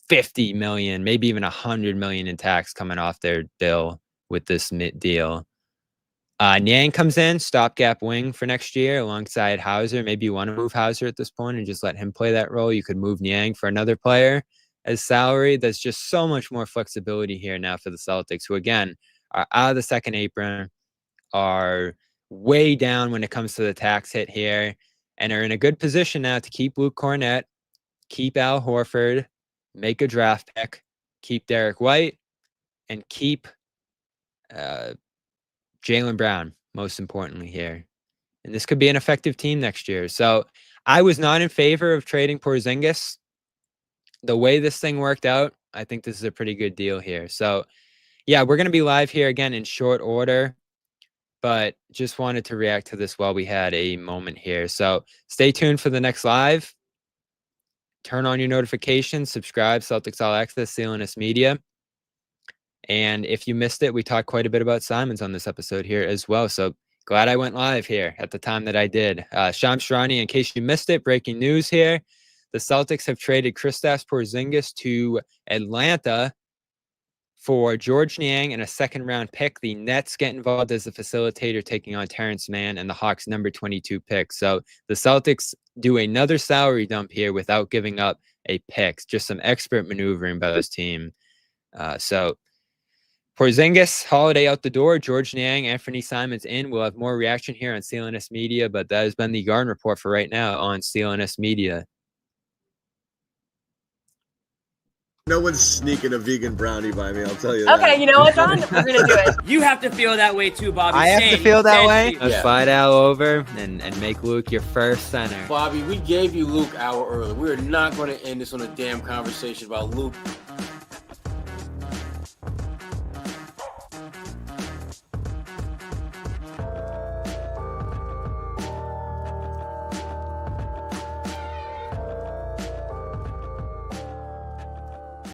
[SPEAKER 3] 50 million, maybe even 100 million in tax coming off their bill with this deal. Niang comes in, stopgap wing for next year alongside Hauser. Maybe you want to move Hauser at this point and just let him play that role. You could move Niang for another player as salary. There's just so much more flexibility here now for the Celtics, who again are out of the second apron, are way down when it comes to the tax hit here, and are in a good position now to keep Luke Cornett, keep Al Horford, make a draft pick, keep Derek White, and keep Jaylen Brown, most importantly here. And this could be an effective team next year. So I was not in favor of trading Porzingis. The way this thing worked out, I think this is a pretty good deal here. So yeah, we're going to be live here again in short order, but just wanted to react to this while we had a moment here. So stay tuned for the next live. Turn on your notifications, subscribe, Celtics All Access, CLNS Media. And if you missed it, we talked quite a bit about Simons on this episode here as well. So glad I went live here at the time that I did. Shams Charania, in case you missed it, breaking news here. The Celtics have traded Kristaps Porzingis to Atlanta for George Niang and a second-round pick. The Nets get involved as a facilitator, taking on Terrence Mann and the Hawks' number 22 pick. So the Celtics do another salary dump here without giving up a pick. Just some expert maneuvering by this team. So Porzingis, Holiday out the door, George Niang, Anfernee Simons in. We'll have more reaction here on CLNS Media, but that has been the Garden Report for right now on CLNS Media.
[SPEAKER 2] No one's sneaking a vegan brownie by me, I'll tell you that.
[SPEAKER 5] Okay, you know what, John? We're going to do it.
[SPEAKER 1] You have to feel that way too, Bobby.
[SPEAKER 3] I have to feel that way. Let's
[SPEAKER 4] Yeah.
[SPEAKER 3] slide Al over and make Luke your first center.
[SPEAKER 4] Bobby, we gave you Luke hour early. We're not going to end this on a damn conversation about Luke